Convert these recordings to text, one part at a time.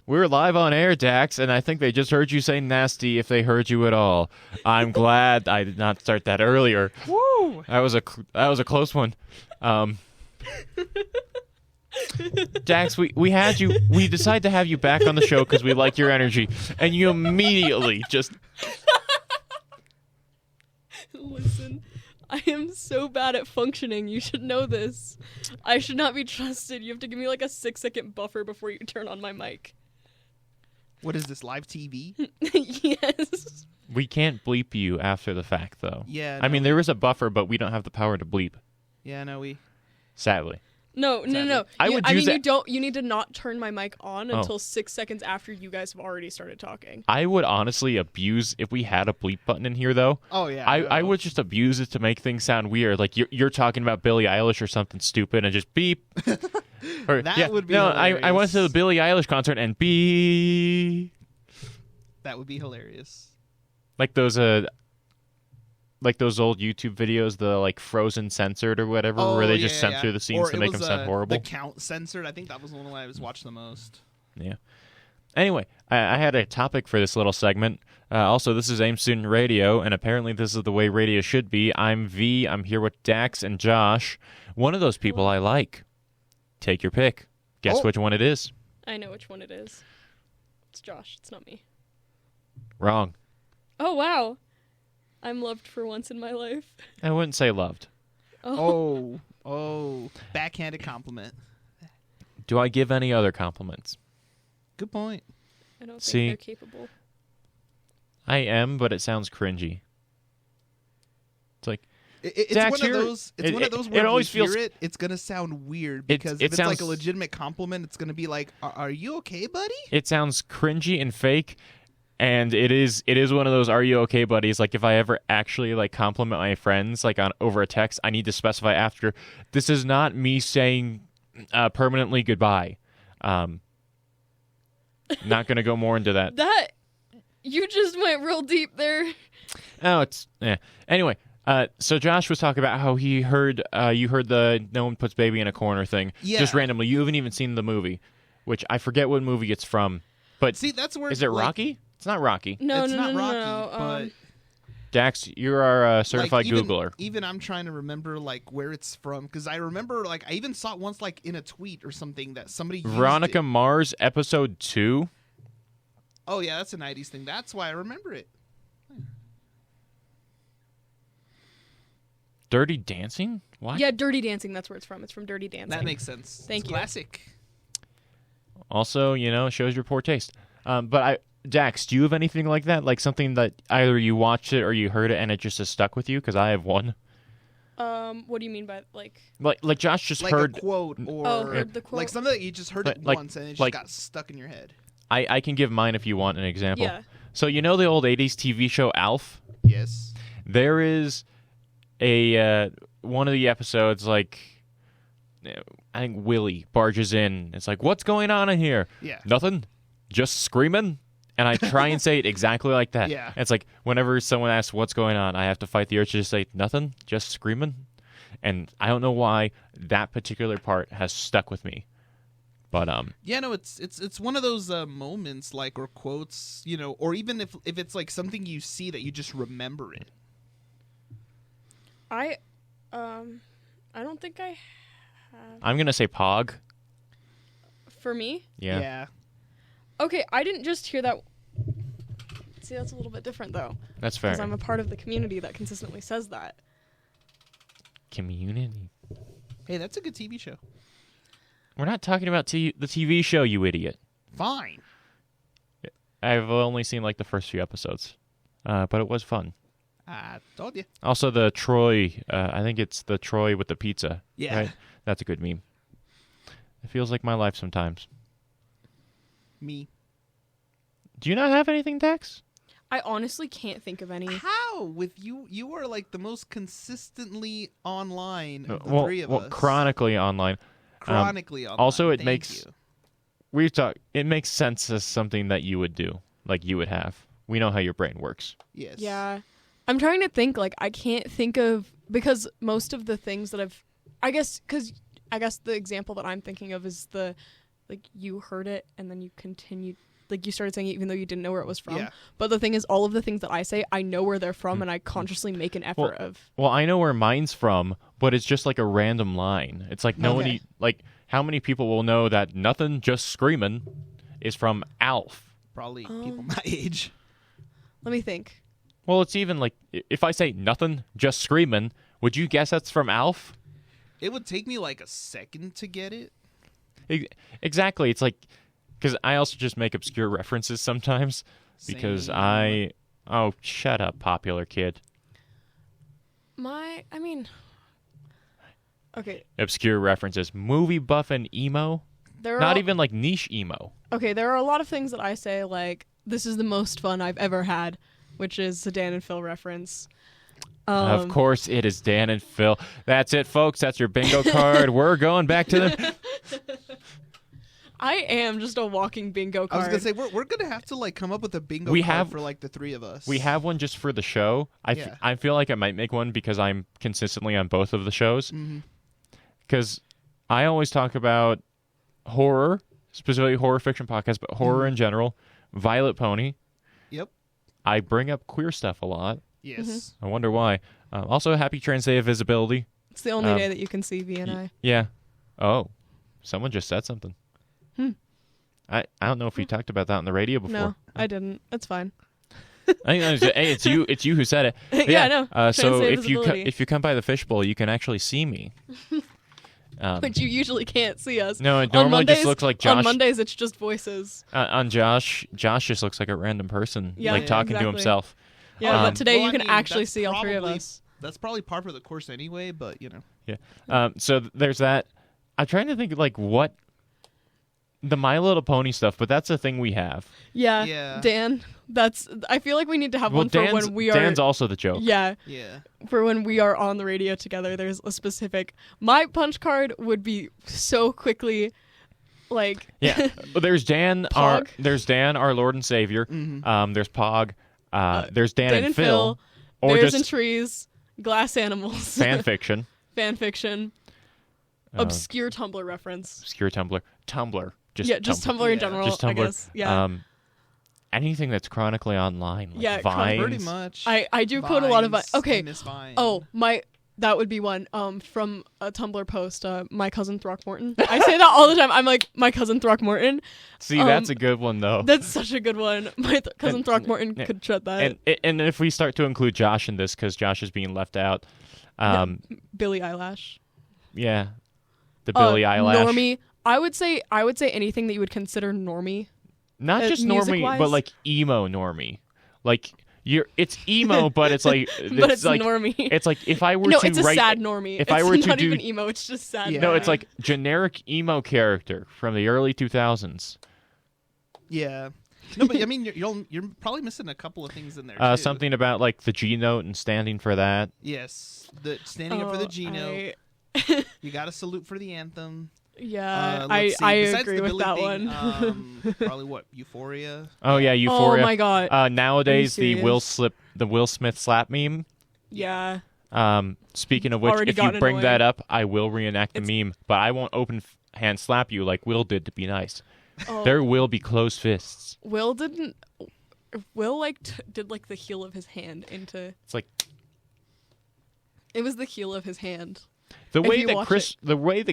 We're live on air, Dax, and I think they just heard you say nasty if they heard you at all. I'm glad I did not start that earlier. Woo! That was a close one. Dax, we had you. We decided to have you back on the show because we like your energy, and you immediately just. Listen, I am so bad at functioning. You should know this. I should not be trusted. You have to give me like a 6-second buffer before you turn on my mic. What is this, live TV? Yes. We can't bleep you after the fact, though. Yeah. I mean, there is a buffer, but we don't have the power to bleep. Yeah, no, Sadly. No. You need to not turn my mic on until 6 seconds after you guys have already started talking. I would honestly abuse if we had a bleep button in here, though. Oh, yeah. I would just abuse it to make things sound weird. Like you're talking about Billie Eilish or something stupid and just beep. Or, That would be No, hilarious. I went to the Billie Eilish concert and beep. That would be hilarious. Like those old YouTube videos, the like Frozen censored or whatever, where they just censor the scenes to make them sound horrible. The Count censored. I think that was the one I was watching the most. Yeah. Anyway, I had a topic for this little segment. Also, this is AIM Student Radio, and apparently this is the way radio should be. I'm V. I'm here with Dax and Josh. One of those people I like. Take your pick. Guess which one it is. I know which one it is. It's Josh. It's not me. Wrong. Oh, wow. I'm loved for once in my life. I wouldn't say loved. Oh, backhanded compliment. Do I give any other compliments? Good point. I don't See? think they're capable. I am, but it sounds cringy. It's like, It's Dax, one of those. It's one of those where it always if you feels hear it, it's gonna sound weird because if it's sounds, like a legitimate compliment, it's gonna be like, "Are you okay, buddy?" It sounds cringy and fake, and it is one of those "Are you okay, buddies?" Like if I ever actually like compliment my friends like on over a text, I need to specify after. This is not me saying permanently goodbye. Not gonna go more into that. That you just went real deep there. Oh, Anyway. So Josh was talking about how he heard you heard the "no one puts baby in a corner" thing just randomly. You haven't even seen the movie, which I forget what movie it's from. But see, that's where is it Rocky? It's not Rocky. No, it's not Rocky, no. but Dax, you're our certified Googler. Even I'm trying to remember like where it's from because I remember like I even saw it once like in a tweet or something that somebody used Veronica it. Mars, episode 2. Oh yeah, that's a 90s thing. That's why I remember it. Dirty Dancing? What? Yeah, Dirty Dancing. That's where it's from. It's from Dirty Dancing. That makes sense. Thank it's you. Classic. Also, shows your poor taste. Dax, do you have anything like that? Like something that either you watched it or you heard it and it just has stuck with you? Because I have one. What do you mean by like? Like Josh just like heard a quote or heard the quote. like something that you just heard it once and it just got stuck in your head. I can give mine if you want an example. Yeah. So the old 80s TV show Alf? Yes. There is a one of the episodes like I think Willie barges in. It's like, "What's going on in here?" Yeah. Nothing. Just screaming. And I try and say it exactly like that. Yeah. It's like whenever someone asks what's going on, I have to fight the urge to just say nothing, just screaming. And I don't know why that particular part has stuck with me. But yeah, no, it's one of those moments like or quotes, or even if it's like something you see that you just remember it. I don't think I have. I'm gonna say Pog. For me? Yeah. Okay, I didn't just hear that. See, that's a little bit different though. That's fair. Because I'm a part of the community that consistently says that. Community. Hey, that's a good TV show. We're not talking about the TV show, you idiot. Fine. I've only seen like the first few episodes, but it was fun. I told you. Also, the Troy. I think it's the Troy with the pizza. Yeah. Right? That's a good meme. It feels like my life sometimes. Me. Do you not have anything, Dax? I honestly can't think of any. How? With you? You are like the most consistently online of the well, three of well, us. chronically online. Chronically online. Also, it Thank makes you. It makes sense as something that you would do, like you would have. We know how your brain works. Yes. Yeah. I'm trying to think, like, I can't think of, because most of the things that I guess the example that I'm thinking of is the like you heard it and then you continued, like you started saying it even though you didn't know where it was from. Yeah. But the thing is, all of the things that I say, I know where they're from, and I consciously make an effort of. Well, I know where mine's from, but it's just like a random line. It's like Okay. like how many people will know that nothing just screaming is from Alf? Probably people my age. Let me think. Well, it's even like if I say nothing just screaming, would you guess that's from Alf? It would take me like a second to get it. Exactly. It's like because I also just make obscure references sometimes because Same. oh, shut up, popular kid. Okay, Obscure references, movie buff and emo. there are Not even like niche emo. Okay, there are a lot of things that I say like this is the most fun I've ever had, which is the Dan and Phil reference. Of course, it is Dan and Phil. That's it, folks. That's your bingo card. We're going back to the. I am just a walking bingo I card. was gonna say we're gonna have to like come up with a bingo We card have- for like the three of us. We have one just for the show. Yeah. I feel like I might make one because I'm consistently on both of the shows. Because I always talk about horror, specifically horror fiction podcasts, but horror in general. Violet Pony. Yep. I bring up queer stuff a lot. Yes. I wonder why. Also, Happy Trans Day of Visibility. It's the only day that you can see V and I. Yeah. Oh, someone just said something. I don't know if we talked about that on the radio before. No, I didn't. It's fine. I think that was, hey, it's you who said it. But Yeah, I know. So Trans Day if visibility. if you come by the fishbowl, you can actually see me. But you usually can't see us. No, it On normally just Mondays- looks like Josh. On Mondays, it's just voices. On Josh just looks like a random person, Yeah, like talking to exactly. himself. Yeah, Um, but today Well, you I can mean, actually that's see all three of probably- us. That's probably par for the course anyway, but you know. Yeah. So there's that. I'm trying to think like what the My Little Pony stuff, but that's a thing we have. Yeah, Yeah. Dan. I feel like we need to have Well, one for Dan's, when we are. Dan's also the joke. Yeah, Yeah. for when we are on the radio together. There's a specific. My punch card would be so quickly, like. Yeah. Well, there's Dan, Pog. there's Dan, our Lord and Savior. There's Pog. There's Dan, Dan and Phil. Or Bears just and trees, glass animals, fan fiction. fan fiction, obscure Tumblr reference. Obscure Tumblr. Just Yeah, just Tumblr in Yeah. general. Just I Tumblr. guess. Yeah. Anything that's chronically online, like Yeah, Vines. Pretty much. I do quote a lot of Vines. okay. I miss Vine. Oh, that would be one from a Tumblr post, my cousin Throckmorton. I say that all the time. I'm like, my cousin Throckmorton. See, that's a good one though. That's such a good one. My cousin And- Throckmorton yeah. could shut that. And if we start to include Josh in this, because Josh is being left out, Billie Eyelash. yeah, the Billie Eyelash, Normie. I would say anything that you would consider normie. not just normie, music-wise? but like emo normie, like it's emo, but it's like But it's like normie. it's like if I were No, to it's a write, sad normie. if It's I were to not do- even emo, it's just sad. Yeah. no, normie. it's like generic emo character from the early 2000s. Yeah. No, but I mean, you're probably missing a couple of things in there. Too. Something about like the G note and standing for that. Yes, the standing up for the G note. You got to salute for the anthem. Yeah, Let's see. I Besides agree the with Billy that thing, one. probably what Euphoria. Oh yeah, Euphoria. Oh my god. Nowadays, the serious? Will Smith slap meme. Yeah. Speaking of which, Already if you gotten bring annoying. that up, I will reenact the meme, but I won't open hand slap you like Will did to be nice. Oh, There will be closed fists. Will didn't. Will like did like the heel of his hand into. It's like It was the heel of his hand. the If way you that watch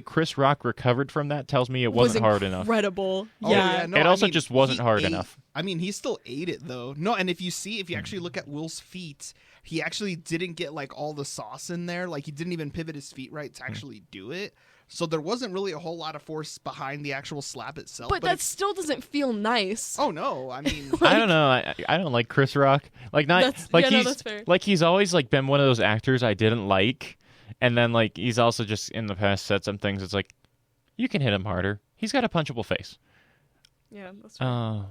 Chris Rock recovered from that tells me it wasn't hard enough. Incredible. Oh, Yeah. no, It I also mean, just wasn't he hard ate- enough. I mean, he still ate it though. No, and if you actually look at Will's feet, he actually didn't get like all the sauce in there. Like he didn't even pivot his feet right to actually do it. So there wasn't really a whole lot of force behind the actual slap itself. But that it's- still doesn't feel nice. Oh no, I mean, I don't know. I don't like Chris Rock. Like not That's- like yeah, no, he's that's fair. like he's always like been one of those actors I didn't like, and then like he's also just in the past said some things. It's like you can hit him harder. He's got a punchable face. Yeah, that's fair.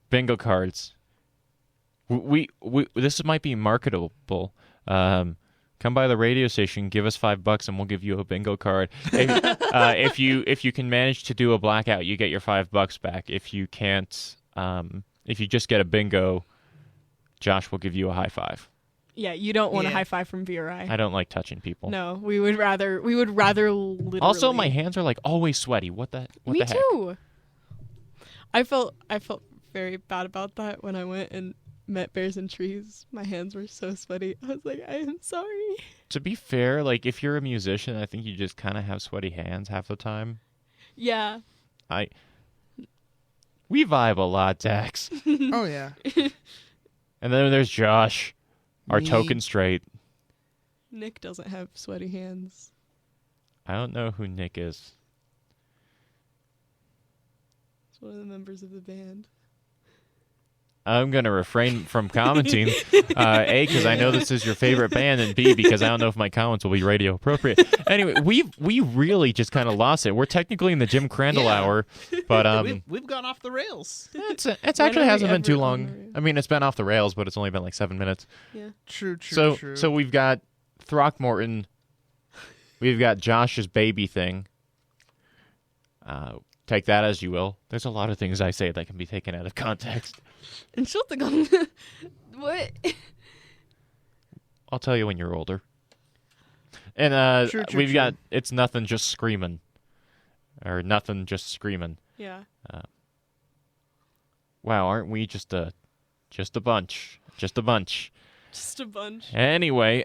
Bingo cards. We this might be marketable. Come by the radio station, give us $5, and we'll give you a bingo card. If you can manage to do a blackout, you get your $5 back. If you can't, if you just get a bingo, Josh will give you a high five. Yeah, you don't want a Yeah. high five from V or I. I don't like touching people. No, we would rather literally. Also, my hands are like always sweaty. What the Me heck? too. I felt very bad about that when I went and met bears and trees. My hands were so sweaty. I was like, I am sorry. To be fair, like if you're a musician, I think you just kind of have sweaty hands half the time. Yeah. We vibe a lot, Dax. Oh yeah. And then there's Josh, our Me. token straight. Nick doesn't have sweaty hands. I don't know who Nick is. He's one of the members of the band. I'm going to refrain from commenting. A, because I know this is your favorite band, and B, because I don't know if my comments will be radio appropriate. Anyway, we really just kind of lost it. We're technically in the Jim Crandall Yeah. hour, but We've gone off the rails. it's When actually are we hasn't been ever too on the long. rails? I mean, it's been off the rails, but it's only been like 7 minutes. Yeah. True. True. So we've got Throckmorton. We've got Josh's baby thing. Take that as you will. There's a lot of things I say that can be taken out of context. Entschuldigung. What? I'll tell you when you're older. And True, we've true. got It's Nothing Just Screaming. Or Nothing Just Screaming. Yeah. Wow, aren't we just a bunch? Just a bunch. Just a bunch. Anyway,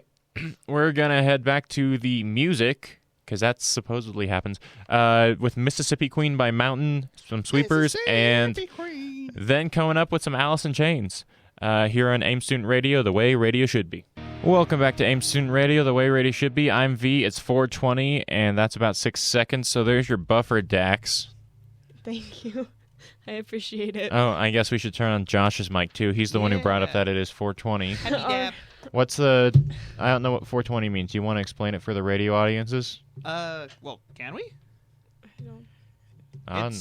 we're going to head back to the music, because that supposedly happens, with Mississippi Queen by Mountain, some Sweepers, and Mississippi Queen. then coming up with some Alice in Chains here on AIM Student Radio, the way radio should be. Welcome back to AIM Student Radio, the way radio should be. I'm V, it's 4:20, and that's about 6 seconds, so there's your buffer, Dax. Thank you. I appreciate it. Oh, I guess we should turn on Josh's mic, too. He's the one who brought up Yeah. that it is 4:20. Happy dab. What's the... I don't know what 4:20 means. Do you want to explain it for the radio audiences? Well, can we? I don't-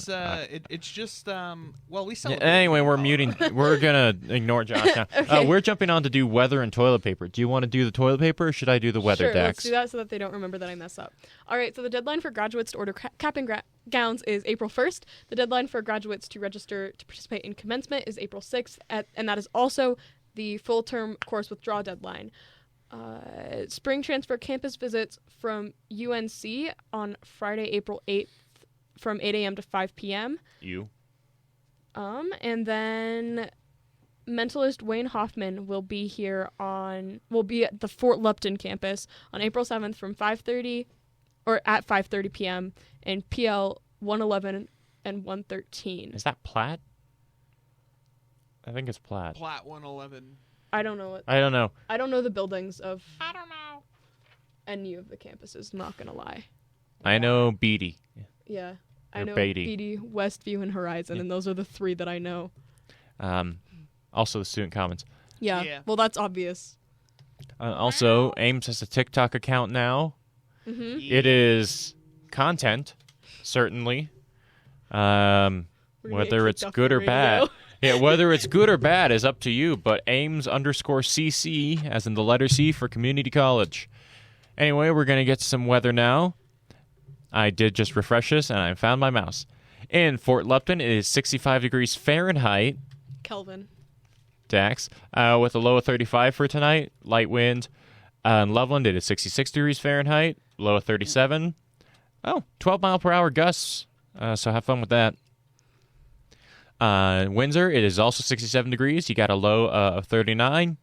It's just well, we Yeah, celebrate. anyway, we're muting. We're gonna ignore Josh now. Okay. We're jumping on to do weather and toilet paper. Do you want to do the toilet paper, or should I do the weather, Sure, let's Dax? do that so that they don't remember that I mess up. All right, so the deadline for graduates to order cap and gowns is April 1st. The deadline for graduates to register to participate in commencement is April 6th, and that is also the full-term course withdrawal deadline. Spring transfer campus visits from UNC on Friday, April 8th from 8 a.m. to 5 p.m. You. And then mentalist Wayne Hoffman will be at the Fort Lupton campus on April 7th from 5:30 or at 5:30 p.m. in PL 111 and 113. Is that Platt? I think it's Platt. Plat 111. I don't know I don't know. I don't know the buildings of I don't know. any of the campuses, not gonna lie. I know Beatty. Yeah. I Or know Beatty. Westview, and Horizon, and those are the three that I know. Also the student commons. Yeah. Yeah. Well, that's obvious. Also, Ames has a TikTok account now. Mm-hmm. It is content, certainly. We're gonna Whether get it's kicked off good the or bad. radio. Yeah, whether it's good or bad is up to you, but Ames_CC, as in the letter C for community college. Anyway, we're going to get to some weather now. I did just refresh this, and I found my mouse. In Fort Lupton, it is 65 degrees Fahrenheit, Kelvin. Dax, with a low of 35 for tonight, light wind. In Loveland, it is 66 degrees Fahrenheit, low of 37. 12-mile-per-hour gusts, so have fun with that. Windsor, it is also 67 degrees. You got a low of 39.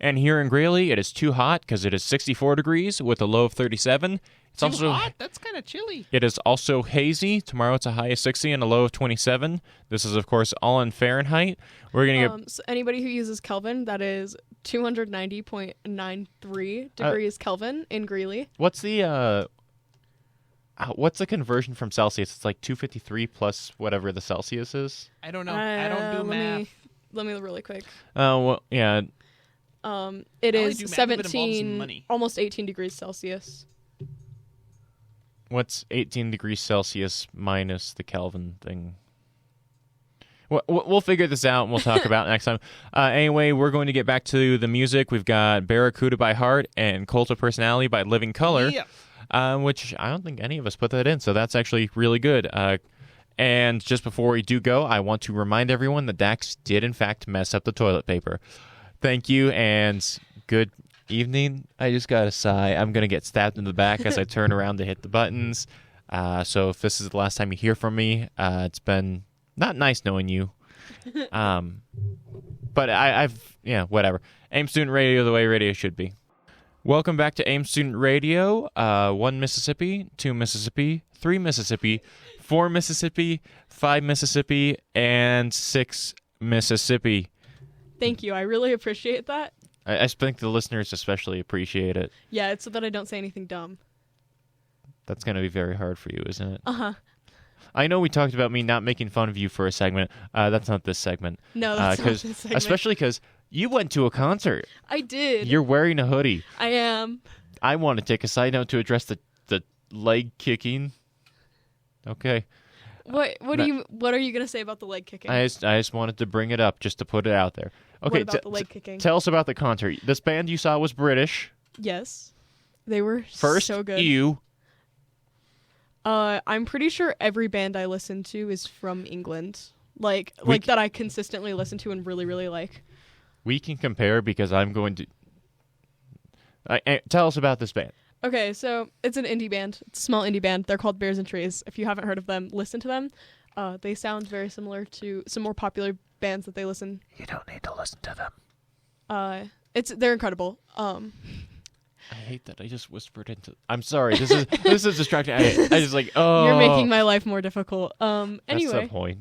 And here in Greeley, it is too hot because it is 64 degrees with a low of 37. It's Too also hot? That's kind of chilly. It is also hazy. Tomorrow it's a high of 60 and a low of 27. This is, of course, all in Fahrenheit. We're going to get... So anybody who uses Kelvin, that is 290.93 degrees Kelvin in Greeley. What's the conversion from Celsius? It's like 253 plus whatever the Celsius is. I don't know. I don't do math. Let me really quick. Well, yeah. It I only is do math if it involves 17, money. almost 18 degrees Celsius. What's 18 degrees Celsius minus the Kelvin thing? We'll figure this out and we'll talk about it next time. Anyway, we're going to get back to the music. We've got Barracuda by Heart and Cult of Personality by Living Color, which I don't think any of us put that in, so that's actually really good. And just before we do go, I want to remind everyone that Dax did, in fact, mess up the toilet paper. Thank you, and good evening. I just got to sigh. I'm going to get stabbed in the back as I turn around to hit the buttons. So if this is the last time you hear from me, it's been not nice knowing you. But whatever. AIM Student Radio, the way radio should be. Welcome back to AIM Student Radio. 1 Mississippi, 2 Mississippi, 3 Mississippi, 4 Mississippi, 5 Mississippi, and 6 Mississippi. Thank you. I really appreciate that. I think the listeners especially appreciate it. Yeah, it's so that I don't say anything dumb. That's going to be very hard for you, isn't it? Uh-huh. I know we talked about me not making fun of you for a segment. That's not this segment. No, that's not this segment. Especially because you went to a concert. I did. You're wearing a hoodie. I am. I want to take a side note to address the leg kicking. Okay. What are you gonna say about the leg kicking? I just wanted to bring it up just to put it out there. Okay. What about the leg kicking? Tell us about the concert. This band you saw was British. Yes. They were First, so good. I'm pretty sure every band I listen to is from England. Like that I consistently listen to and really, really like. We can compare because I'm going to... tell us about this band. Okay, so it's an indie band. It's a small indie band. They're called Bears and Trees. If you haven't heard of them, listen to them. They sound very similar to some more popular bands that they listen. You don't need to listen to them. They're incredible. I hate that I just whispered into... I'm sorry. This is distracting. I just like, oh... You're making my life more difficult. Anyway. That's the point.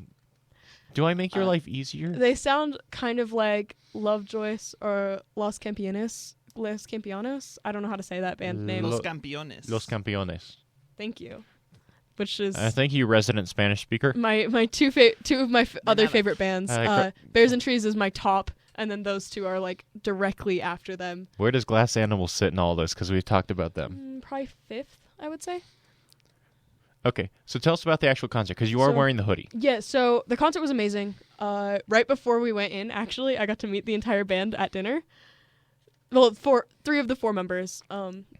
Do I make your life easier? They sound kind of like Lovejoyce or Los Campeones. I don't know how to say that band name. Los Campeones. Los Campeones. Thank you. Which is... thank you, resident Spanish speaker. My two of my other favorite bands. Bears and Trees is my top, and then those two are like directly after them. Where does Glass Animal sit in all this? Because we've talked about them. Probably 5th, I would say. Okay, so tell us about the actual concert, because you are wearing the hoodie. Yeah, so the concert was amazing. Right before we went in, actually, I got to meet the entire band at dinner. Well, 3 of the 4 members.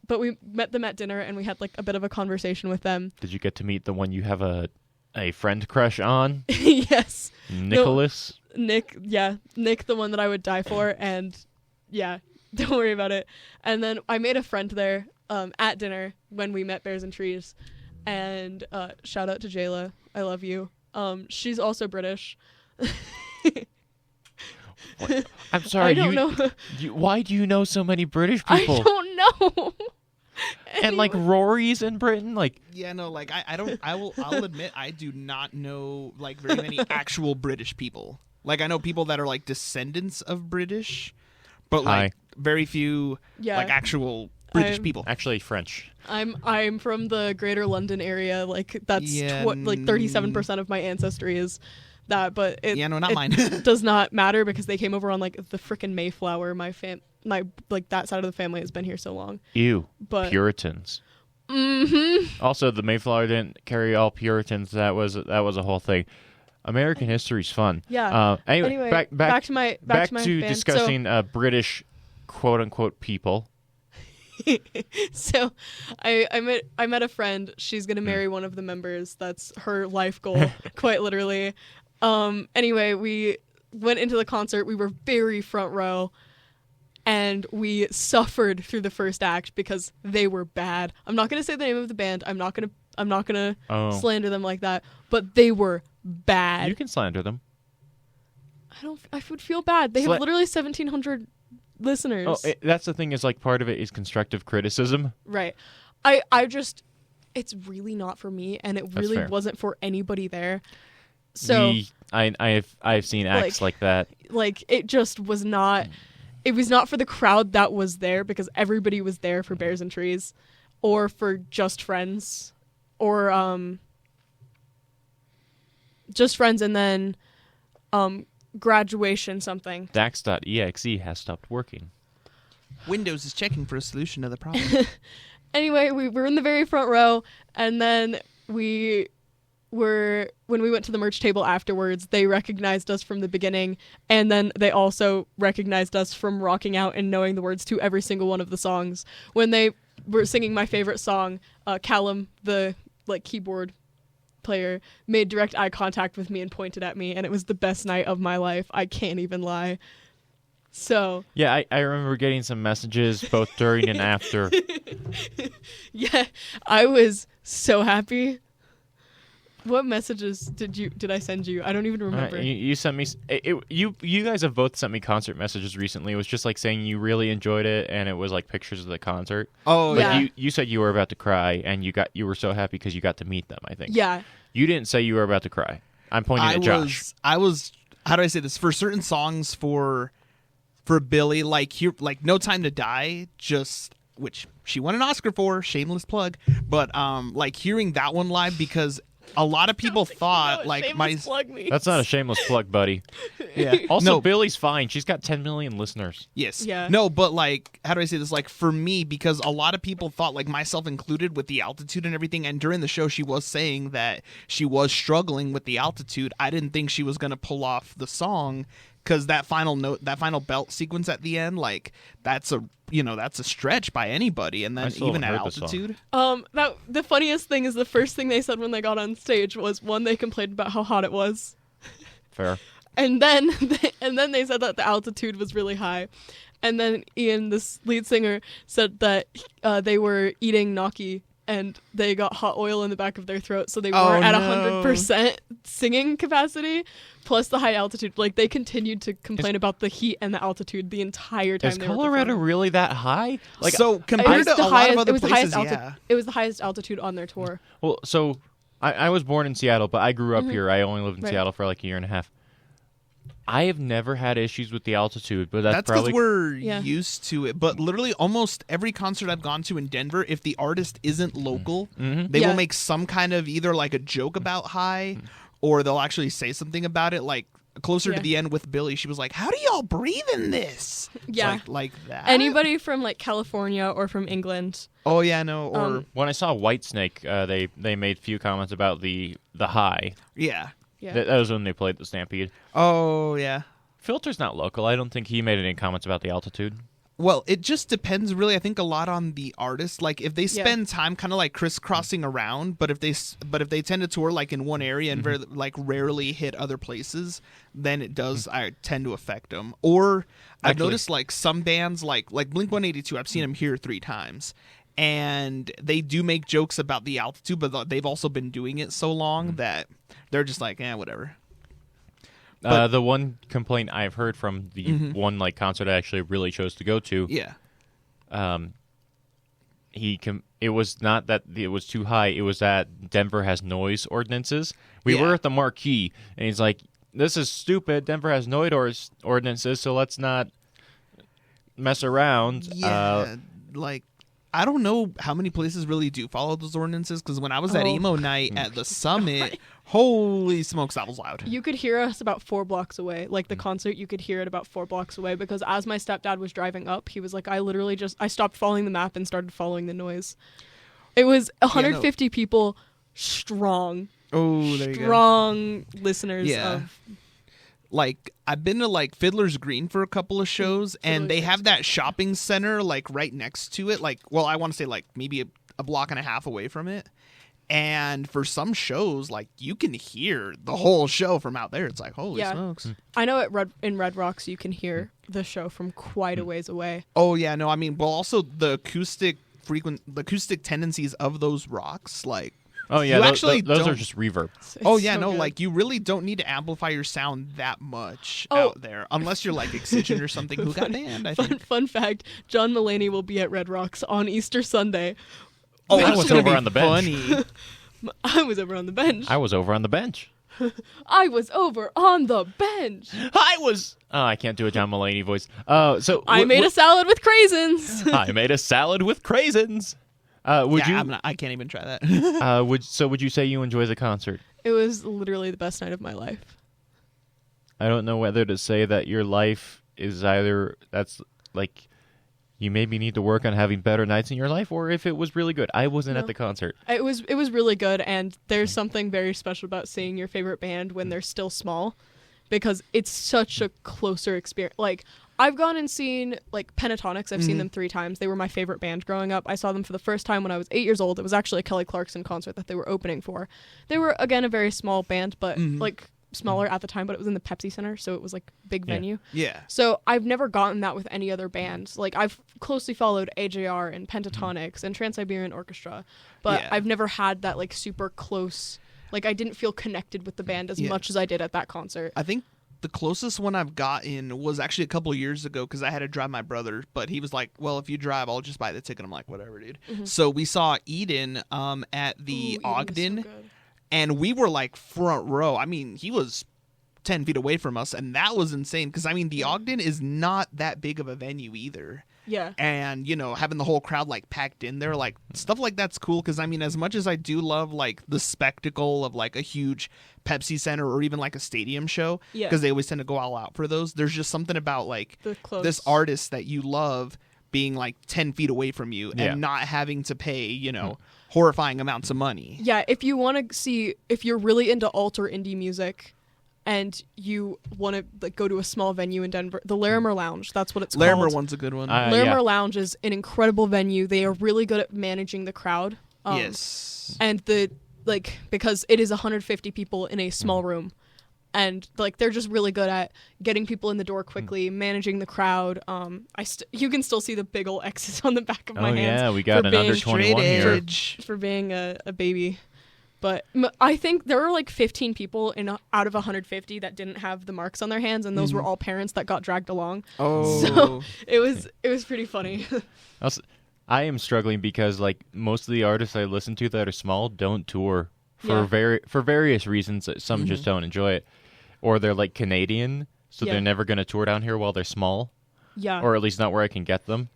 But we met them at dinner, and we had like a bit of a conversation with them. Did you get to meet the one you have a friend crush on? Yes. Nicholas? Nick, the one that I would die for, and yeah, don't worry about it. And then I made a friend there at dinner when we met Bears and Trees. And shout out to Jayla. I love you. She's also British. What? I'm sorry. I don't know. Why do you know so many British people? I don't know. And like Rory's in Britain, like I'll admit I do not know like very many actual British people. Like I know people that are like descendants of British, but like very few like actual British people. Actually French. I'm from the Greater London area. Like that's like 37% of my ancestry is that. But not mine. Does not matter because they came over on like the frickin' Mayflower. My like that side of the family has been here so long. Ew. But Puritans. Mm-hmm. Also, the Mayflower didn't carry all Puritans. That was a whole thing. American history's fun. Yeah. Anyway, back to discussing British quote unquote people. So I met a friend. She's gonna marry one of the members. That's her life goal, quite literally. Anyway, we went into the concert. We were very front row, and we suffered through the first act because they were bad. I'm not gonna say the name of the band. I'm not gonna slander them like that. But they were bad. You can slander them. I would feel bad. They have literally 1,700 listeners. Oh, that's the thing, is like part of it is constructive criticism. Right. It's really not for me, and it really wasn't for anybody there. So I've seen acts like that. Like it just was not. It was not for the crowd that was there, because everybody was there for Bears and Trees, or for Just Friends, or Just Friends, and then graduation something. Dax.exe has stopped working. Windows is checking for a solution to the problem. Anyway, we were in the very front row, and then when we went to the merch table afterwards, they recognized us from the beginning, and then they also recognized us from rocking out and knowing the words to every single one of the songs. When they were singing my favorite song, Callum, the keyboard player, made direct eye contact with me and pointed at me, and it was the best night of my life. I can't even lie. So Yeah, I remember getting some messages both during and after. yeah, I was so happy. What messages did I send you? I don't even remember. You sent me. You guys have both sent me concert messages recently. It was just like saying you really enjoyed it, and it was like pictures of the concert. Oh, But yeah. you said you were about to cry, and you were so happy because you got to meet them. I think. Yeah. You didn't say you were about to cry. I'm pointing at Josh. I was. How do I say this? For certain songs, for Billie, like No Time to Die, which she won an Oscar for, shameless plug. But like hearing that one live, because a lot of people thought like That's not a shameless plug, buddy. yeah. Also, No, Billie's fine. She's got 10 million listeners. yes. Yeah. No, but like, how do I say this? Like for me, because a lot of people thought, like myself included, with the altitude and everything. And during the show, she was saying that she was struggling with the altitude. I didn't think she was gonna pull off the song, because that final note, that final belt sequence at the end, like that's a stretch by anybody. And I then still even at haven't heard the song. altitude, The funniest thing is the first thing they said when they got on stage was, one, they complained about how hot it was. Fair. And then they said that the altitude was really high. And then Ian, this lead singer, said that they were eating gnocchi and they got hot oil in the back of their throat, so they weren't at 100% singing capacity, plus the high altitude. Like, they continued to complain about the heat and the altitude the entire time Is they were Colorado performing. really that high? Like, so compared to a lot of other places, yeah. It was the highest altitude on their tour. well, so I was born in Seattle, but I grew up here. I only lived in Right. Seattle for like a year and a half. I have never had issues with the altitude, but that's That's because probably we're Yeah. used to it. But literally, almost every concert I've gone to in Denver, if the artist isn't local, they Yeah. will make some kind of either like a joke about high, or they'll actually say something about it. Like closer to Yeah. the end with Billie, she was like, "How do y'all breathe in this?" It's Yeah. like that. Anybody from like California or from England. Oh yeah, no, or when I saw Whitesnake, they made few comments about the high. yeah. Yeah. That was when they played the Stampede. Oh yeah. Filter's not local. I don't think he made any comments about the altitude. Well, it just depends, really. I think a lot on the artist. Like, if they Yeah. spend time kind of like crisscrossing around, but if they tend to tour like in one area and very like rarely hit other places, then it does tend to affect them. Or I've Actually- noticed like some bands like Blink-182. I've seen them here 3 times, and they do make jokes about the altitude, but they've also been doing it so long that they're just like, whatever. But- The one complaint I've heard from the one like concert I actually really chose to go to, Yeah. it was not that it was too high. It was that Denver has noise ordinances. We Yeah. were at the Marquee, and he's like, "This is stupid. Denver has noise ordinances, so let's not mess around." Yeah, like I don't know how many places really do follow those ordinances, because when I was at Oh. emo night at the Summit, holy smokes, that was loud. You could hear us about 4 blocks away. Like the concert, you could hear it about 4 blocks away, because as my stepdad was driving up, he was like, I stopped following the map and started following the noise. It was 150 people strong. Oh, there you go. Strong listeners Yeah. of Like I've been to like Fiddler's Green for a couple of shows, and they Fiddler's have Green's that shopping center like right next to it. Like, well, I want to say like maybe a block and a half away from it. And for some shows, like you can hear the whole show from out there. It's like, holy Yeah. smokes. I know in Red Rocks you can hear the show from quite a ways away. Oh yeah, no, I mean, well, also the acoustic tendencies of those rocks, like. Oh yeah, You those actually are don't- just reverb. It's Oh yeah, so no, good. like you really don't need to amplify your sound that much Oh. out there, unless you're like Excision or something who got banned. I think. Fun fact, John Mulaney will be at Red Rocks on Easter Sunday. Oh, I that's was gonna over be on the bench. funny. I was over on the bench. I was over on the bench. I was over on the bench. I was. Oh, I can't do a John Mulaney voice. So I made a salad with craisins. I made a salad with craisins. Would I can't even try that. would you say you enjoy the concert? It was literally the best night of my life. I don't know whether to say that your life is either that's like you maybe need to work on having better nights in your life, or if it was really good. I wasn't at No. the concert. It was really good, and there's something very special about seeing your favorite band when they're still small, because it's such a closer experience. Like, I've gone and seen like Pentatonics. I've seen them 3 times. They were my favorite band growing up. I saw them for the first time when I was 8 years old. It was actually a Kelly Clarkson concert that they were opening for. They were again a very small band, but like smaller at the time, but it was in the Pepsi Center, so it was like big Yeah. venue. Yeah. So I've never gotten that with any other bands. Like I've closely followed AJR and Pentatonics and Trans-Siberian Orchestra, but Yeah. I've never had that like super close. Like I didn't feel connected with the band as Yeah. much as I did at that concert. I think the closest one I've gotten was actually a couple of years ago because I had to drive my brother, but he was like, "Well, if you drive, I'll just buy the ticket." I'm like, "Whatever, dude." So we saw Eden at the Ooh, Eden is so Ogden, good. and we were like front row. I mean, he was 10 feet away from us, and that was insane because I mean, the Ogden is not that big of a venue either. Yeah. And having the whole crowd like packed in there, like stuff like that's cool because I mean, as much as I do love like the spectacle of like a huge Pepsi Center or even like a stadium show, Yeah. because they always tend to go all out for those, there's just something about like The close. this artist that you love being like 10 feet away from you Yeah. and not having to pay horrifying amounts of money. Yeah, if you want to see, if you're really into alt or indie music and you want to like go to a small venue in Denver, the Larimer Lounge, that's what it's Larimer called. one's a good one. Larimer Yeah. Lounge is an incredible venue. They are really good at managing the crowd. Yes. And because it is 150 people in a small room. And like they're just really good at getting people in the door quickly, managing the crowd. You can still see the big old X's on the back of my Oh hands. yeah, we got for an under being 21 Straight here. edge. for being a baby. But I think there were like 15 people out of 150 that didn't have the marks on their hands, and those were all parents that got dragged along. Oh. So it was pretty funny. I am struggling because like most of the artists I listen to that are small don't tour for Yeah. for various reasons. Some just don't enjoy it, or they're like Canadian, so Yeah. they're never going to tour down here while they're small, Yeah. or at least not where I can get them.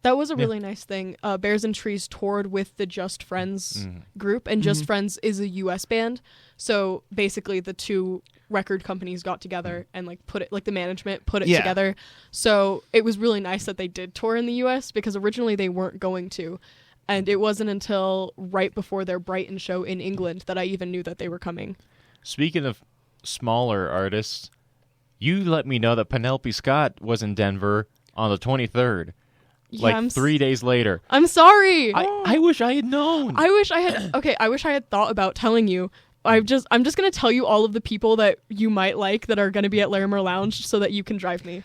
That was a really nice thing. Bears and Trees toured with the Just Friends group, and Just Friends is a U.S. band. So basically, the two record companies got together and like the management put it Yeah. together. So it was really nice that they did tour in the U.S. because originally they weren't going to, and it wasn't until right before their Brighton show in England that I even knew that they were coming. Speaking of smaller artists, you let me know that Penelope Scott was in Denver on the 23rd, Yeah, like 3 days later. I'm sorry. I wish I had known. I wish I had thought about telling you. I'm just gonna tell you all of the people that you might like that are gonna be at Larimer Lounge so that you can drive me.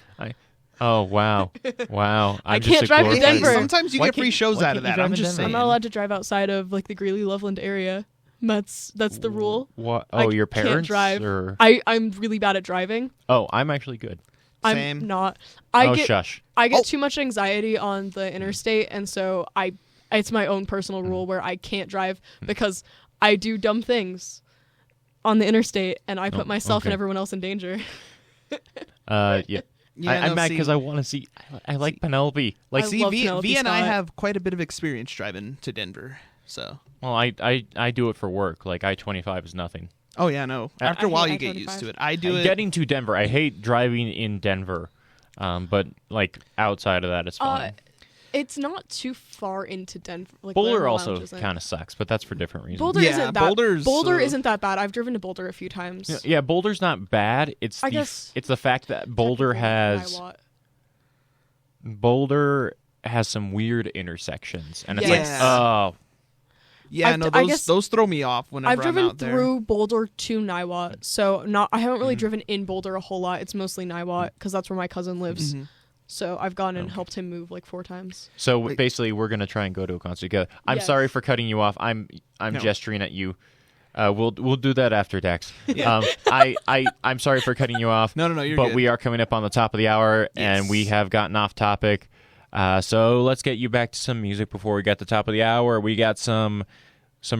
Oh wow, wow! I I'm can't just a drive to glorified- Denver. Sometimes you Why get free can't- shows why out of can't you that. drive I'm to just Denver? saying. I'm not allowed to drive outside of like the Greeley Loveland area. That's the rule. What? I Oh, your can't parents? drive. Or... I'm really bad at driving. Oh, I'm actually good. Same. I'm not. Oh, shush. I get Oh. too much anxiety on the interstate, and so it's my own personal rule where I can't drive because I do dumb things on the interstate, and I put Oh, myself and okay. everyone else in danger. Yeah. Yeah, I'm no, mad see- because I want to see. I like Penelope. Like, I See, love V Penelope and I Scott. have quite a bit of experience driving to Denver. So. well, I do it for work. Like I-25 is nothing. Oh yeah, no. After I a while, hate you get I-25. used to it. I do it. Getting to Denver, I hate driving in Denver, but like outside of that, it's fine. It's not too far into Denver. Like Boulder Larimer also Lounge isn't. kind of sucks, but that's for different reasons. Boulder Yeah, isn't that. Boulder's, Boulder isn't that bad. I've driven to Boulder a few times. Yeah, Boulder's not bad. It's I the guess it's the fact that Boulder has some weird intersections, and it's Yes. like, oh, Yeah, I've- no, I guess- those throw me off whenever I've driven I'm out there. through Boulder to Niwot, so I haven't really driven in Boulder a whole lot. It's mostly Niwot because that's where my cousin lives. So I've gone and helped him move like 4 times. so Wait. basically, we're gonna try and go to a concert together. I'm Yes. sorry for cutting you off. I'm No. gesturing at you. We'll do that after Dax. Yeah. I'm sorry for cutting you off. No, you're but good. we are coming up on the top of the hour, and Yes. we have gotten off topic. So let's get you back to some music before we get to the top of the hour. We got some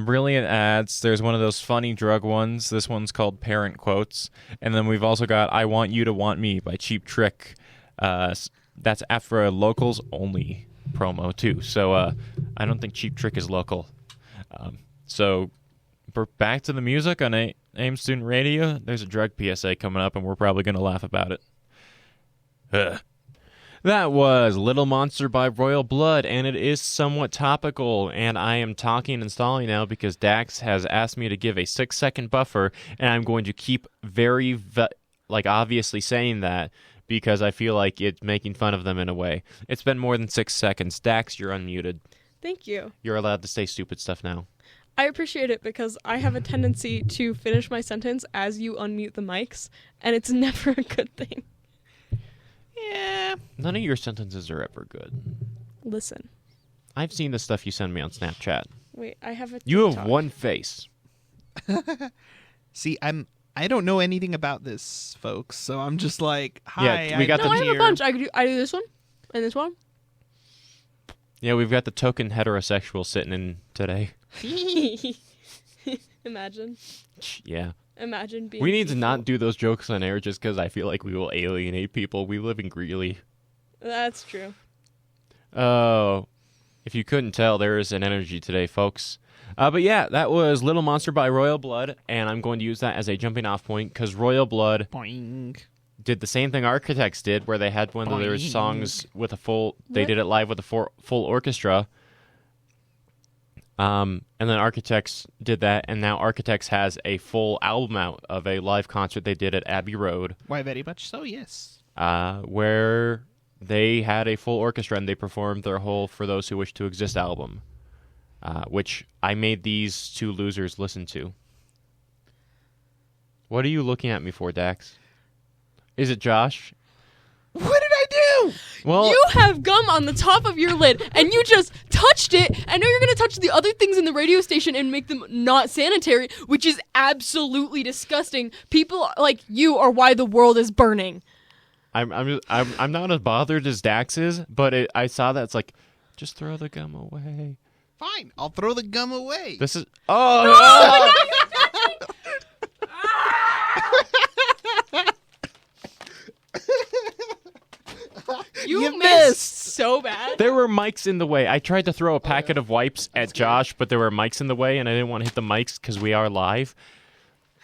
brilliant ads. There's one of those funny drug ones. This one's called Parent Quotes. And then we've also got I Want You to Want Me by Cheap Trick. That's after a locals only promo too. So I don't think Cheap Trick is local. So we're back to the music on AIM Student Radio. There's a drug PSA coming up, and we're probably going to laugh about it. Ugh. That was Little Monster by Royal Blood, and it is somewhat topical, and I am talking and stalling now because Dax has asked me to give a 6-second buffer, and I'm going to keep very, obviously saying that because I feel like it's making fun of them in a way. It's been more than 6 seconds. Dax, you're unmuted. Thank you. You're allowed to say stupid stuff now. I appreciate it because I have a tendency to finish my sentence as you unmute the mics, and it's never a good thing. Yeah. None of your sentences are ever good. Listen. I've seen the stuff you send me on Snapchat. Wait, I have a You have TikTok. one face. See, I don't know anything about this, folks, so I'm just like, hi. Yeah, we got No, I have a here. bunch. I do this one, and this one. Yeah, we've got the token heterosexual sitting in today. Imagine Yeah. being. We need to people. not do those jokes on air just because I feel like we will alienate people. We live in Greeley. That's true. Oh, if you couldn't tell, there is an energy today, folks. But yeah, that was Little Monster by Royal Blood, and I'm going to use that as a jumping off point because Royal Blood Boing. did the same thing Architects did, where they had one of their Boing. songs with a full. They What? did it live with a full orchestra. And then Architects did that, and now Architects has a full album out of a live concert they did at Abbey Road, Why, very much so, yes. where they had a full orchestra and they performed their whole "For Those Who Wish to Exist" album, which I made these two losers listen to. What are you looking at me for, Dax? Is it Josh? What did I do? Well, You have gum on the top of your lid, and you just touched it. I know you're going to touch the other things in the radio station and make them not sanitary, which is absolutely disgusting. People like you are why the world is burning. I'm not as bothered as Dax is, but I saw that it's like, just throw the gum away. Fine, I'll throw the gum away. This is oh. You missed. missed so bad. There were mics in the way. I tried to throw a packet of wipes at Josh, but there were mics in the way, and I didn't want to hit the mics because we are live.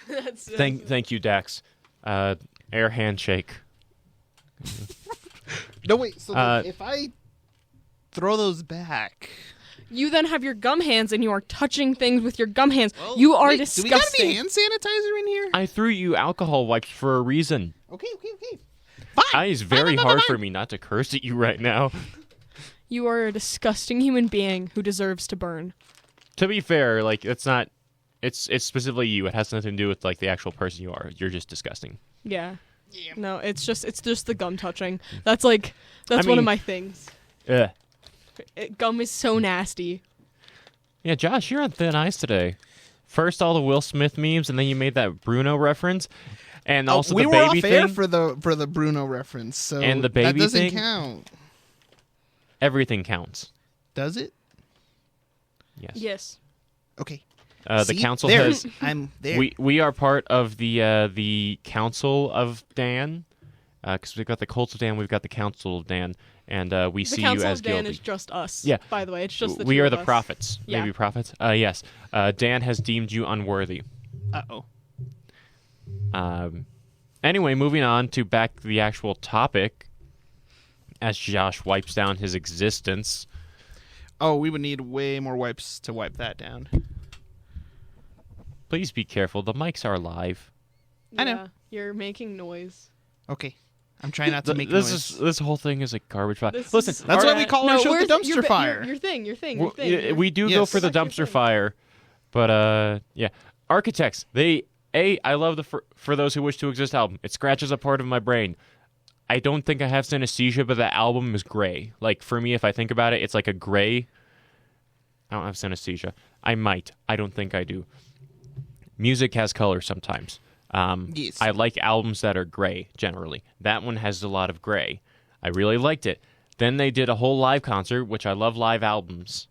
Thank you, Dax. Air handshake. No, wait, so Uh, if I throw those back... You then have your gum hands, and you are touching things with your gum hands. You are Wait, disgusting. Do we got any hand sanitizer in here? I threw you alcohol wipes for a reason. Okay. Fine. It's very hard for me not to curse at you right now. You are a disgusting human being who deserves to burn. To be fair, like it's not. It's specifically you. It has nothing to do with like the actual person you are. You're just disgusting. Yeah. Yeah. No, it's just the gum touching. That's one of mean- my things. Ugh. Gum is so nasty. Yeah, Josh, you're on thin ice today. First, all the Will Smith memes, and then you made that Bruno reference, and also we the were baby off air thing. for the Bruno reference, so And the baby that doesn't thing? count, Everything counts. does it? Yes. Yes. Okay. The See? council there. has. I'm there. We are part of the council of Dan, because we've got the cult of Dan, we've got the council of Dan, and we The see you Council as of Dan guilty. is just us. Yeah. By the way, it's just the We two are of the us. prophets. Yeah. Maybe prophets. Yes. Dan has deemed you unworthy. Uh-oh. Anyway, moving on to back to the actual topic, as Josh wipes down his existence. Oh, we would need way more wipes to wipe that down. Please be careful. The mics are live. I know. Yeah, you're making noise. Okay. I'm trying not to make this noise. this whole thing is a garbage fire. This Listen, is- That's our- why we call our show the dumpster fire. Your thing. we do go Yes. for the That's your dumpster thing. fire, but yeah, Architects. I love the For Those Who Wish to Exist album. It scratches a part of my brain. I don't think I have synesthesia, but the album is gray. Like for me, if I think about it, it's like a gray. I don't have synesthesia. I might. I don't think I do. Music has color sometimes. Yes. I like albums that are gray generally. That one has a lot of gray. I really liked it. Then they did a whole live concert, which I love live albums,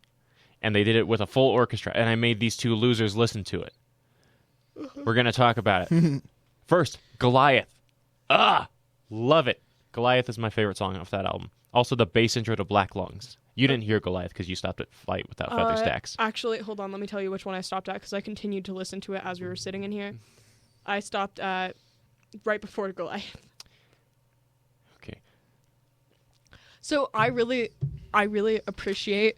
and they did it with a full orchestra, and I made these two losers listen to it. We're going to talk about it. First, Goliath. Love it. Goliath is my favorite song off that album. Also, the bass intro to Black Lungs. You didn't hear Goliath because you stopped at Fight Without Feather Stacks. Actually, hold on. Let me tell you which one I stopped at because I continued to listen to it as we were sitting in here. I stopped at right before Goliath. Okay. So I really appreciate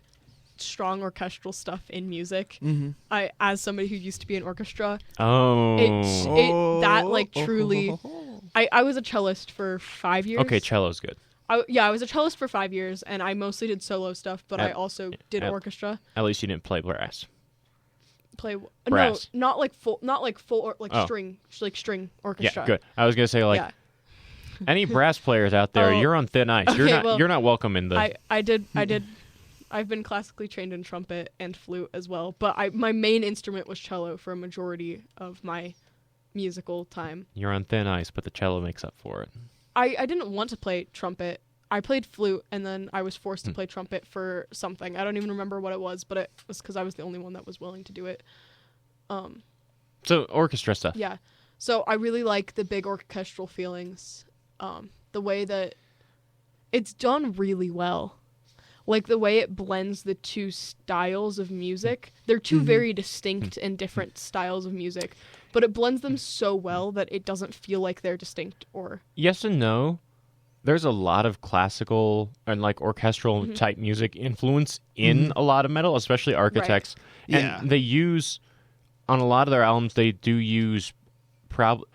strong orchestral stuff in music. Mm-hmm. As somebody who used to be in orchestra, Oh. that like truly. I was a cellist for 5 years. Okay, cello's good. I was a cellist for 5 years, and I mostly did solo stuff, but I At- also did at- orchestra. At least you didn't play brass. Play Brass. No, not like full or like Oh. string Yeah, orchestra. good. I was gonna say like Yeah. any brass players out there, Oh. you're on thin ice. Okay, You're not welcome in the. I did. I've been classically trained in trumpet and flute as well, but my main instrument was cello for a majority of my musical time. You're on thin ice, but the cello makes up for it. I didn't want to play trumpet. I played flute, and then I was forced to play trumpet for something. I don't even remember what it was, but it was because I was the only one that was willing to do it. So orchestra stuff. Yeah. So I really like the big orchestral feelings. The way that it's done really well. Like the way it blends the two styles of music. They're two very distinct and different styles of music, but it blends them so well that it doesn't feel like they're distinct or... Yes and no. There's a lot of classical and like orchestral type music influence in a lot of metal, especially Architects. Right. And Yeah. they use, on a lot of their albums, they do use,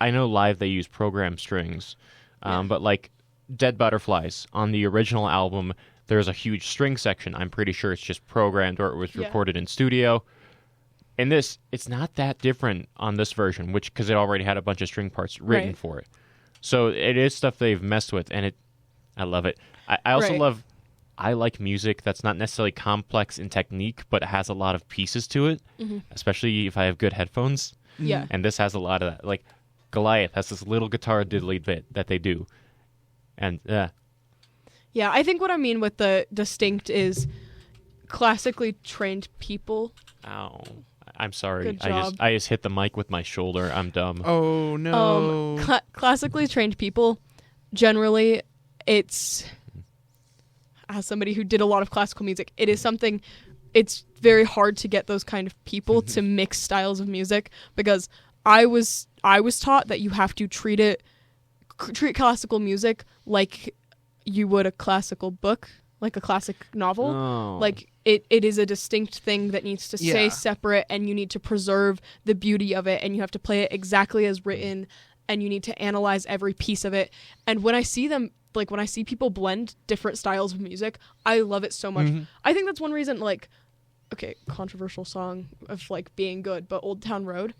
I know live they use programmed strings, but like Dead Butterflies, on the original album, there's a huge string section. I'm pretty sure it's just programmed or it was recorded in studio. In this, it's not that different on this version, because it already had a bunch of string parts written for it. So it is stuff they've messed with, and I love it. I also I like music that's not necessarily complex in technique, but it has a lot of pieces to it, especially if I have good headphones. Yeah. And this has a lot of that. Like Goliath has this little guitar diddly bit that they do. And Yeah, I think what I mean with the distinct is classically trained people. ow. I'm sorry. Good job. I just hit the mic with my shoulder. I'm dumb. Oh no. Classically trained people, generally, it's, as somebody who did a lot of classical music, it is something, it's very hard to get those kind of people to mix styles of music, because I was taught that you have to treat classical music like you would a classical book, like a classic novel. Oh. Like it is a distinct thing that needs to stay separate, and you need to preserve the beauty of it, and you have to play it exactly as written, and you need to analyze every piece of it. And when I see them, like when I see people blend different styles of music, I love it so much. I think that's one reason, like, okay, controversial song of like being good, but Old Town Road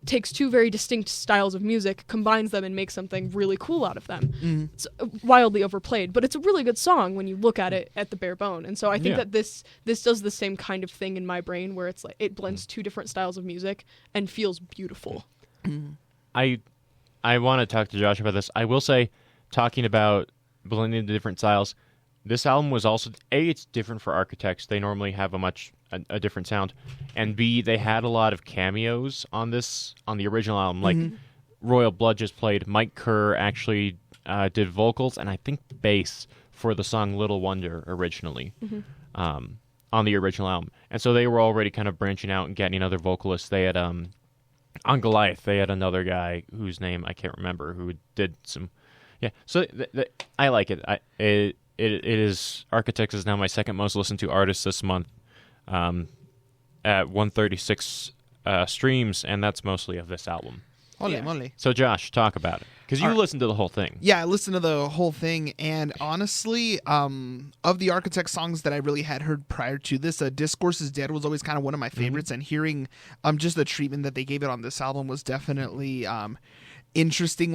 takes two very distinct styles of music, combines them, and makes something really cool out of them. It's wildly overplayed, but it's a really good song when you look at it at the bare bone. And so I think that this does the same kind of thing in my brain, where it's like it blends two different styles of music and feels beautiful. I want to talk to Josh about this. I will say, talking about blending the different styles, this album was also, A, it's different for Architects. They normally have a different sound. And B, they had a lot of cameos on the original album. Like Royal Blood just played. Mike Kerr actually did vocals and I think bass for the song Little Wonder originally on the original album. And so they were already kind of branching out and getting other vocalists. They had, on Goliath, they had another guy whose name I can't remember who did some... Yeah, so I like it. It is... Architects is now my second most listened to artist this month. At 136 streams, and that's mostly of this album. Holy moly. So Josh, talk about it, because you listened to the whole thing. Yeah, I listened to the whole thing, and honestly, of the Architect songs that I really had heard prior to this, Discourse is Dead was always kind of one of my favorites, and hearing just the treatment that they gave it on this album was definitely interesting.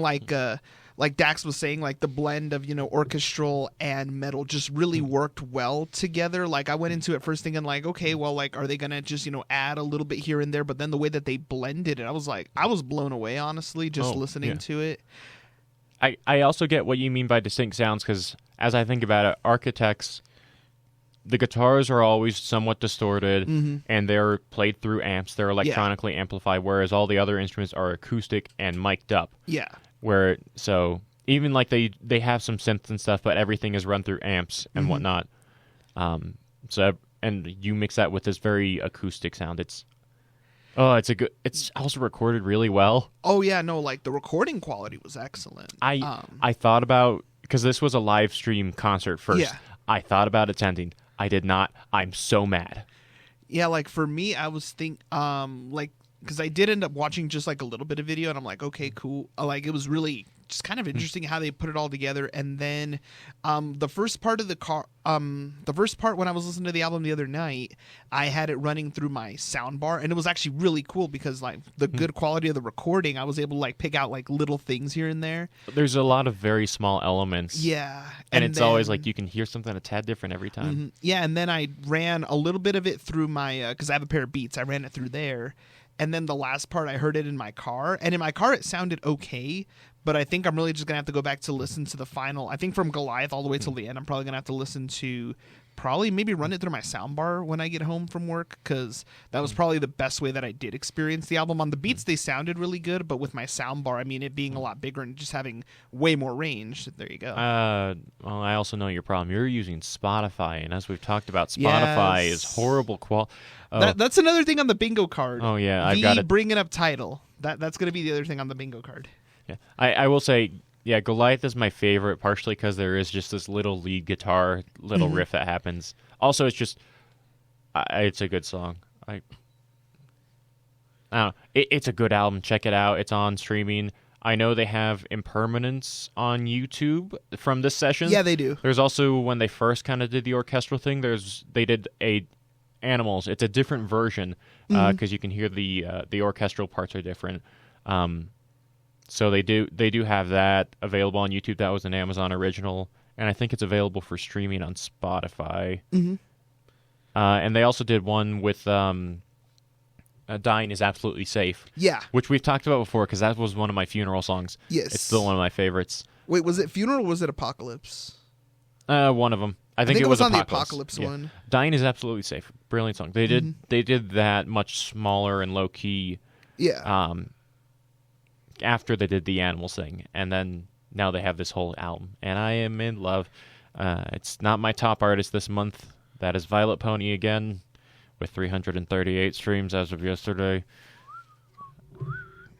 Like Dax was saying, like the blend of, orchestral and metal just really worked well together. Like I went into it first thinking like, okay, well, like, are they going to just, add a little bit here and there? But then the way that they blended it, I was blown away, honestly, just listening to it. I also get what you mean by distinct sounds, because as I think about it, Architects, the guitars are always somewhat distorted, and they're played through amps. They're electronically amplified, whereas all the other instruments are acoustic and mic'd up. Yeah. So even like they have some synths and stuff, but everything is run through amps and whatnot. And you mix that with this very acoustic sound. It's also recorded really well. Oh yeah, no, like the recording quality was excellent. I thought about, because this was a live stream concert first. Yeah. I thought about attending. I did not. I'm so mad. Yeah, like for me, I was because I did end up watching just like a little bit of video, and I'm like, okay, cool. Like it was really just kind of interesting how they put it all together. And then the first part of the first part when I was listening to the album the other night, I had it running through my sound bar, and it was actually really cool because like the good quality of the recording, I was able to like pick out like little things here and there. There's a lot of very small elements. Yeah. And it's always like you can hear something a tad different every time. Yeah, and then I ran a little bit of it through my because I have a pair of Beats. I ran it through there. And then the last part, I heard it in my car. And in my car, it sounded okay. But I think I'm really just going to have to go back to listen to the final. I think from Goliath all the way till the end, I'm probably going to have to listen to maybe run it through my soundbar when I get home from work. Because that was probably the best way that I did experience the album. On the Beats, they sounded really good. But with my soundbar, I mean, it being a lot bigger and just having way more range. There you go. Well, I also know your problem. You're using Spotify. And as we've talked about, Spotify is horrible quality. Oh. That's another thing on the bingo card. Oh, yeah. I've got it. Bringing up title. That's going to be the other thing on the bingo card. Yeah, I will say, yeah, Goliath is my favorite, partially because there is just this little lead guitar, little riff that happens. Also, it's just, it's a good song. I don't know. It's a good album. Check it out. It's on streaming. I know they have Impermanence on YouTube from this session. Yeah, they do. There's also, when they first kind of did the orchestral thing, they did Animals. It's a different version because you can hear the orchestral parts are different. So they do have that available on YouTube. That was an Amazon original, and I think it's available for streaming on Spotify. And they also did one with Dying is Absolutely Safe. Yeah. Which we've talked about before because that was one of my funeral songs. Yes. It's still one of my favorites. Wait, was it Funeral or was it Apocalypse? One of them. I think it was on Apocalypse. the Apocalypse one. Dying is Absolutely Safe. Brilliant song. They did that much smaller and low key. Yeah. After they did the Animals thing, and then now they have this whole album, and I am in love. It's not my top artist this month. That is Violet Pony again, with 338 streams as of yesterday.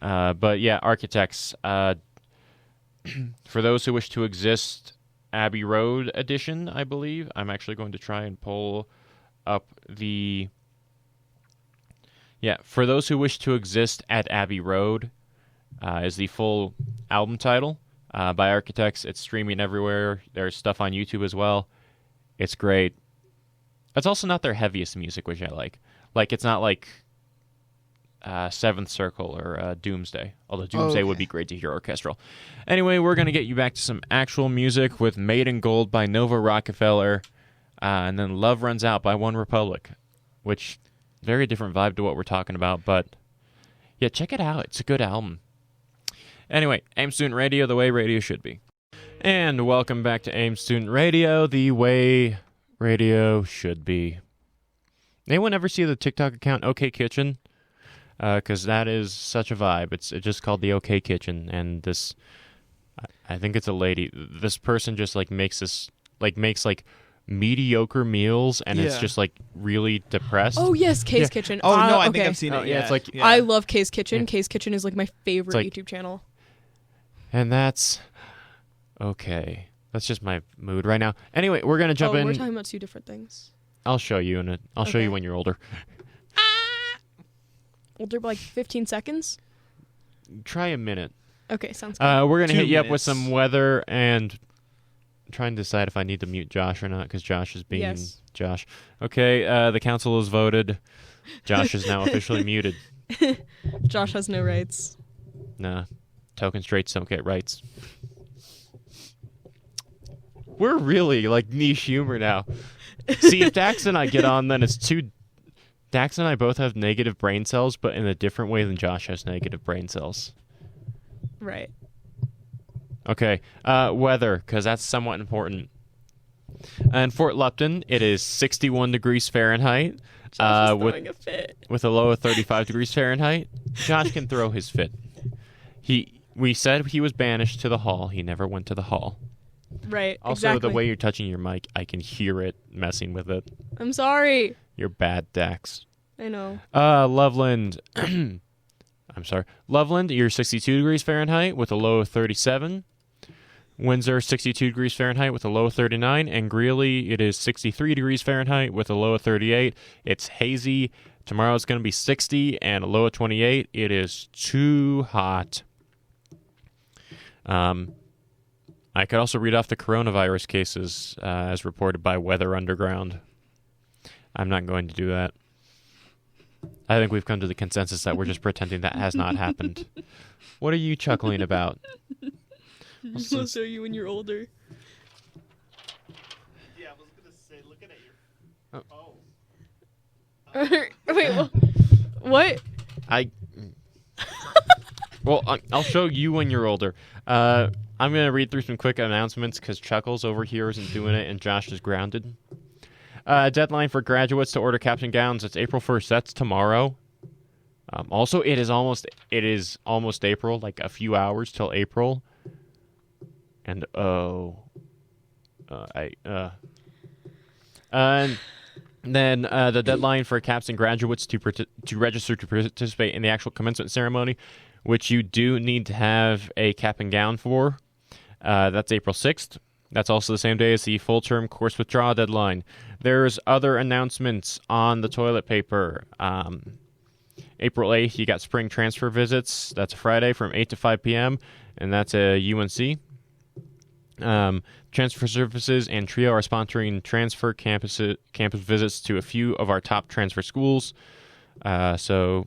But yeah, Architects. For those who wish to exist, Abbey Road edition, I believe. I'm actually going to try and pull up the... Yeah, For Those Who Wish to Exist at Abbey Road is the full album title by Architects. It's streaming everywhere. There's stuff on YouTube as well. It's great. It's also not their heaviest music, which I like. Like, it's not like Seventh Circle or Doomsday, although Doomsday would be great to hear orchestral. Anyway, we're going to get you back to some actual music with Made in Gold by Nova Rockefeller, and then Love Runs Out by One Republic, which, very different vibe to what we're talking about, but yeah, check it out. It's a good album. Anyway, AIM Student Radio, the way radio should be. And welcome back to AIM Student Radio, the way radio should be. Anyone ever see the TikTok account OK Kitchen? Because that is such a vibe. It's just called the OK Kitchen, and this, I think it's a lady. This person just like makes mediocre meals, and it's just like really depressed. Oh yes, Kay's Kitchen. Oh no, I okay. think I've seen it. Yeah, it's like I love Kay's Kitchen. Kay's Kitchen is like my favorite YouTube channel. And that's okay. That's just my mood right now. Anyway, we're gonna jump in. We're talking about two different things. I'll show you I'll show you when you're older. Older by like 15 seconds? Try a minute. Okay, sounds good. We're going to hit you up with minutes. some weather, and I'm trying to decide if I need to mute Josh or not, because Josh is being Josh. Okay, the council has voted. Josh is now officially muted. Josh has no rights. Nah, token straights don't get rights. We're really like niche humor now. See, if Dax and I get on, then it's two... Dax and I both have negative brain cells, but in a different way than Josh has negative brain cells. Right. Okay, weather, because that's somewhat important. In Fort Lupton, it is 61 degrees Fahrenheit. Josh is throwing a fit. With a low of 35 degrees Fahrenheit. Josh can throw his fit. We said he was banished to the hall. He never went to the hall. Right, Also, exactly. the way you're touching your mic, I can hear it messing with it. I'm sorry. You're bad, Dax. I know. Loveland. I'm sorry. Loveland, you're 62 degrees Fahrenheit with a low of 37. Windsor, 62 degrees Fahrenheit with a low of 39. And Greeley, it is 63 degrees Fahrenheit with a low of 38. It's hazy. Tomorrow it's going to be 60 and a low of 28. It is too hot. I could also read off the coronavirus cases as reported by Weather Underground. I'm not going to do that. I think we've come to the consensus that we're just pretending that has not happened. What are you chuckling about? I'll show you when you're older. Yeah, I was gonna say, looking at your. Oh. Wait, what? Well, I'll show you when you're older. I'm going to read through some quick announcements because Chuckles over here isn't doing it and Josh is grounded. Deadline for graduates to order caps and gowns. It's April 1st. That's tomorrow. Also, it is almost April, like a few hours till April. And and then the deadline for caps and graduates to register to participate in the actual commencement ceremony, which you do need to have a cap and gown for. That's April 6th. That's also the same day as the full-term course withdrawal deadline. There's other announcements on the toilet paper. April 8th, you got spring transfer visits. That's a Friday from 8 to 5 p.m., and that's a UNC. Transfer Services and Trio are sponsoring transfer campus visits to a few of our top transfer schools. So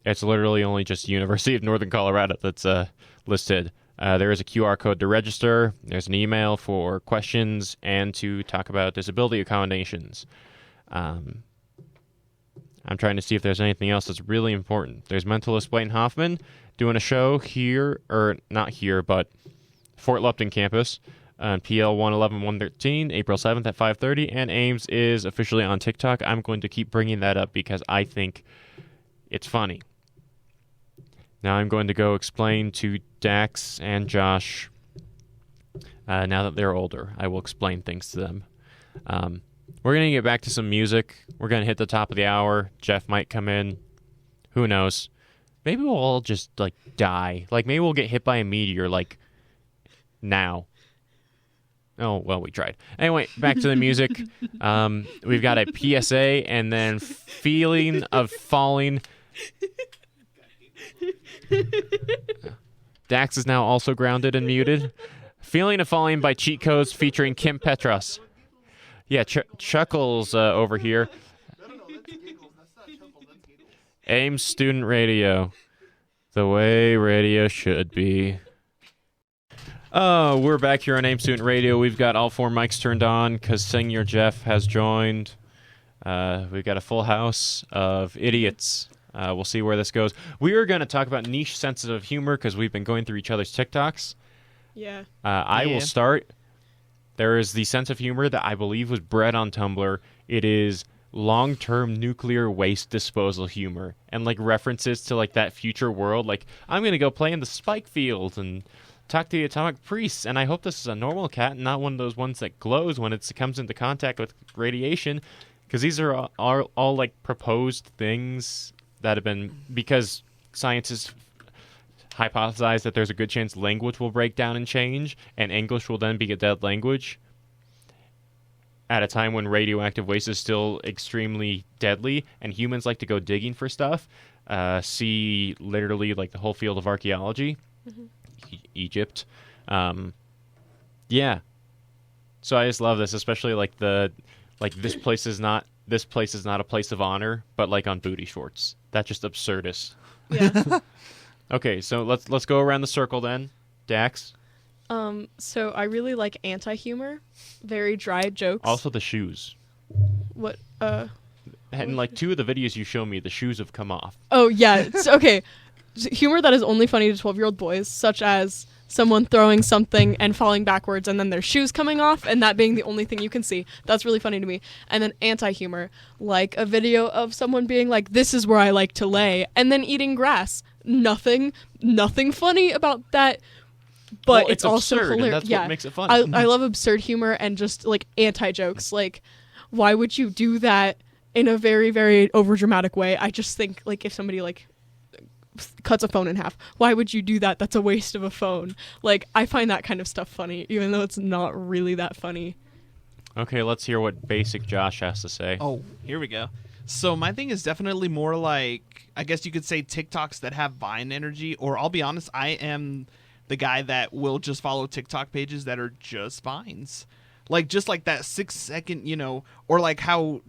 it's literally only just University of Northern Colorado that's listed. There is a QR code to register. There's an email for questions and to talk about disability accommodations. I'm trying to see if there's anything else that's really important. There's Mentalist Blaine Hoffman doing a show here, or not here, but Fort Lupton campus on PL 111-113, April 7th at 5:30, and Ames is officially on TikTok. I'm going to keep bringing that up because I think it's funny. Now I'm going to go explain to Dax and Josh, now that they're older, I will explain things to them. We're going to get back to some music. We're going to hit the top of the hour. Jeff might come in. Who knows? Maybe we'll all just, die. Maybe we'll get hit by a meteor, now. Oh, well, we tried. Anyway, back to the music. We've got a PSA and then Feeling of Falling. Dax is now also grounded and muted. Feeling of Falling by Cheat Codes featuring Kim Petras. Yeah, Chuckles over here. No, that's giggles. That's not chuckle. That's giggles. Ames Student Radio. The way radio should be. Oh, we're back here on Ames Student Radio. We've got all 4 mics turned on because Senior Jeff has joined. We've got a full house of idiots. We'll see where this goes. We are going to talk about niche sensitive humor because we've been going through each other's TikToks. Yeah. I will start. There is the sense of humor that I believe was bred on Tumblr. It is long-term nuclear waste disposal humor and references to that future world. I'm going to go play in the spike field and talk to the atomic priests, and I hope this is a normal cat and not one of those ones that glows when it comes into contact with radiation, because these are all proposed things that have been, because scientists hypothesize that there's a good chance language will break down and change, and English will then be a dead language at a time when radioactive waste is still extremely deadly, and humans like to go digging for stuff. See literally the whole field of archaeology. Mm-hmm. Egypt. Yeah. So I just love this, especially this place is not a place of honor, but on booty shorts. That's just absurdist. Yeah. Okay, so let's go around the circle then. Dax. So I really like anti-humor, very dry jokes. Also the shoes. What? And 2 of the videos you show me, the shoes have come off. Oh yeah. Okay. Humor that is only funny to 12-year-old boys, such as someone throwing something and falling backwards and then their shoes coming off and that being the only thing you can see. That's really funny to me. And then anti-humor, like a video of someone being like, "This is where I like to lay," and then eating grass. Nothing funny about that, but it's also absurd, hilarious. And that's what makes it funny. I love absurd humor and just anti-jokes. Why would you do that in a very, very overdramatic way? I just think if somebody cuts a phone in half, why would you do that? That's a waste of a phone. I find that kind of stuff funny, even though it's not really that funny. Okay, let's hear what basic Josh has to say. Oh, here we go. So my thing is definitely more I guess you could say TikToks that have Vine energy, or I'll be honest, I am the guy that will just follow TikTok pages that are just vines. Like, just like that 6-second, or like how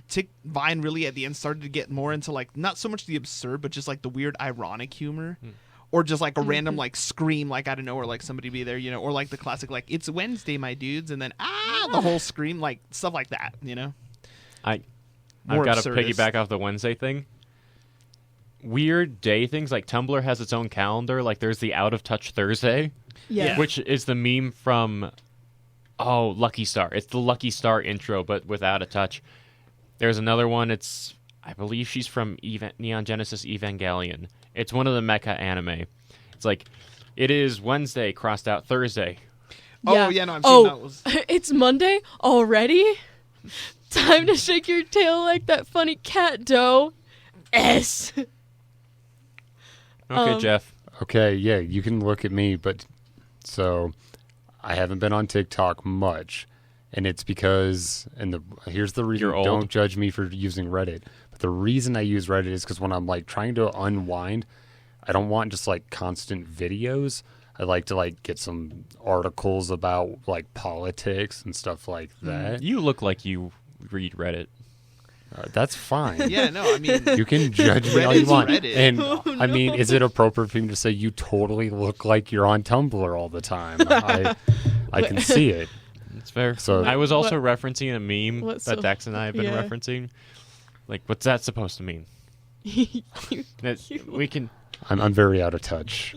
Vine really at the end started to get more into like, not so much the absurd, but just like the weird ironic humor. Or just like a random like scream, like I don't know, or like somebody be there, or like the classic, like, it's Wednesday, my dudes, and then the whole scream, like stuff like that, I've got to piggyback off the Wednesday thing. Weird day things, like Tumblr has its own calendar. Like there's the Out of Touch Thursday, Yeah. which is the meme from Lucky Star. It's the Lucky Star intro, but without a touch. There's another one. I believe she's from Neon Genesis Evangelion. It's one of the mecha anime. It's like, it is Wednesday crossed out Thursday. Oh, yeah, no, I've seen that. Was... It's Monday already? Time to shake your tail like that funny cat, Doe. S. Okay, Jeff. Okay, yeah, you can look at me, but so I haven't been on TikTok much, and it's because, here's the reason. You're old. Don't judge me for using Reddit. But the reason I use Reddit is because when I'm like trying to unwind, I don't want just like constant videos. I like to like get some articles about like politics and stuff like that. You look like you read Reddit. That's fine. Yeah, no, I mean, You can judge me all you Reddit's want. Reddit. And I mean, is it appropriate for me to say you totally look like you're on Tumblr all the time? I can see it. It's fair. So- I was also referencing a meme What's that so- Dax and I have been yeah. referencing. Like, what's that supposed to mean? We can. I'm very out of touch.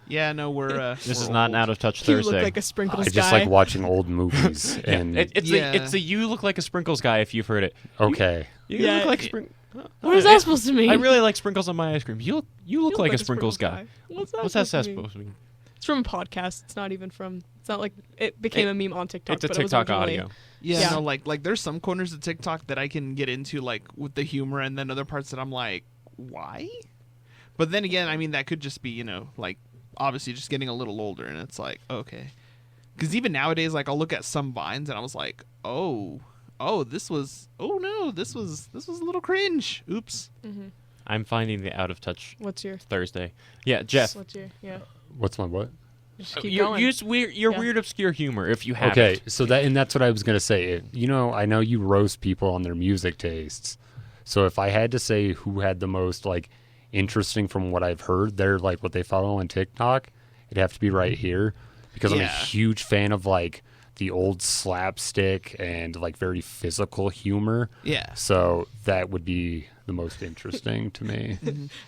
yeah, no, we're. This is we're not an old. out of touch You Thursday. look like a sprinkles I just guy. like watching old movies. And It's Yeah. a you look like a sprinkles guy if you've heard it. okay, You Yeah, look like it- sprinkles. What is that supposed to mean? I really like sprinkles on my ice cream. You look like a sprinkles guy. What's that What's that supposed to mean? supposed to mean? It's from a podcast. It's not even from. It's not like it became a meme on TikTok. It's a but it was TikTok originally- audio. Yeah, Yeah. no, like there's some corners of TikTok that I can get into, like with the humor, and then other parts that I'm like, why? But then again, I mean, that could just be, like obviously just getting a little older, and it's like, okay. Because even nowadays, like I'll look at some vines, and I was like, oh, this was a little cringe. Oops. Mhm. I'm finding the out of touch What's your? Thursday. Yeah, Jeff. What's your? Yeah. what's my what? Just keep Your going. your Yeah. weird obscure humor if you have Okay, it. so that's what I was gonna say. I know you roast people on their music tastes. So if I had to say who had the most like interesting from what I've heard, they're like what they follow on TikTok, it'd have to be right here because I'm a Yeah. huge fan of like the old slapstick and like very physical humor. Yeah. So that would be the most interesting to me.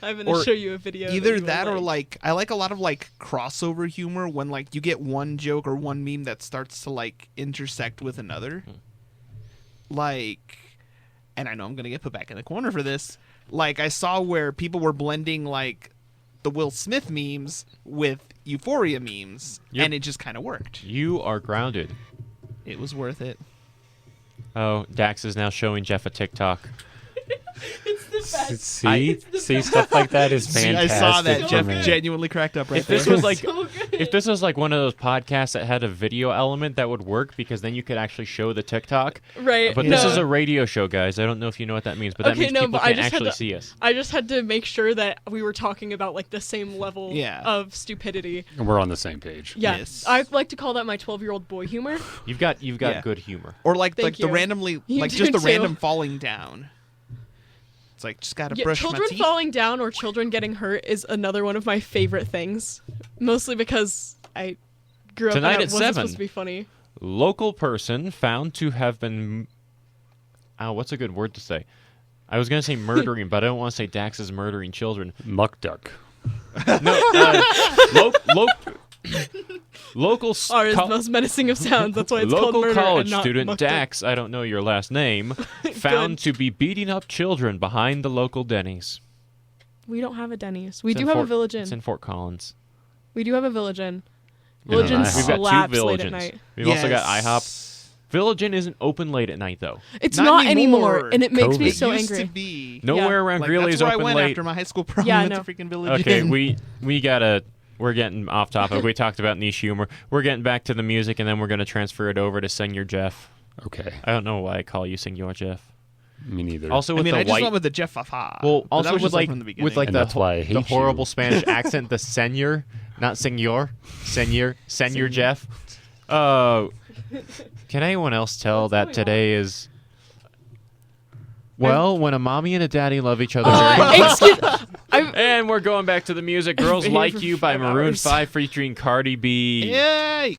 I'm Or gonna show you a video. Either you will that or like I like a lot of like crossover humor when like you get one joke or one meme that starts to like intersect with another. Like, and I know I'm gonna get put back in the corner for this. Like I saw where people were blending like the Will Smith memes with Euphoria memes, Yep. and it just kind of worked. You are grounded. It was worth it. Oh, Dax is now showing Jeff a TikTok. See, stuff like that is See, fantastic. I saw that for Jeff me. genuinely cracked up right If this there. was like So good. if this was like one of those podcasts that had a video element, that would work because then you could actually show the TikTok. Right. But Yeah. this is a radio show, guys. I don't know if you know what that means, but that Okay, means no, people but I can't just had actually to- see us. I just had to make sure that we were talking about like the same level Yeah. of stupidity. And we're on the same page. Yeah, Yes. I like to call that my 12-year-old boy humor. You've got Yeah. good humor. Or like Thank the you. randomly You like do just the too. random falling down. It's like just gotta Yeah, brush my children teeth. falling down or children getting hurt is another one of my favorite things. Mostly because I grew up Tonight and it at wasn't 7. supposed to be funny. Local person found to have been. Oh, what's a good word to say? I was gonna say murdering, but I don't want to say Dax is murdering children. Muck duck. No, local Are is co- the most menacing of sounds. That's why it's called local murder college and not student mucked up. Dax, I don't know your last name, found to be beating up children behind the local Denny's. We don't have a Denny's. We It's do in have a Fort- Village It's Inn. in Fort Collins. We do have a Village Inn. Yeah, Village Inn IHOP. We've got slaps two late at Village night. Inns. We've also got Yes. IHOP. Village Inn isn't open late at night though. It's Not not anymore. anymore, and it makes me COVID. so it used angry. to be. Nowhere around Like, Greeley that's is where I open went late. after my high school prom. Yeah, I That's know. a freaking Village Okay, Inn. we gotta. We're getting off topic. We talked about niche humor. We're getting back to the music, and then we're gonna transfer it over to Senor Jeff. Okay, I don't know why I call you Senor Jeff. me neither. Also I with mean, the I just white. went with the Jeff Fafa. Well, But that also was with just, like from the beginning. with like And the that's why I the hate horrible you. Spanish accent, the Senor. Not Senor. Senor Jeff. Can anyone else tell What's that going today is... Well, when a mommy and a daddy love each other very much. Excuse. And we're going back to the music. Girls Like You by Maroon 5 featuring Cardi B. Yay!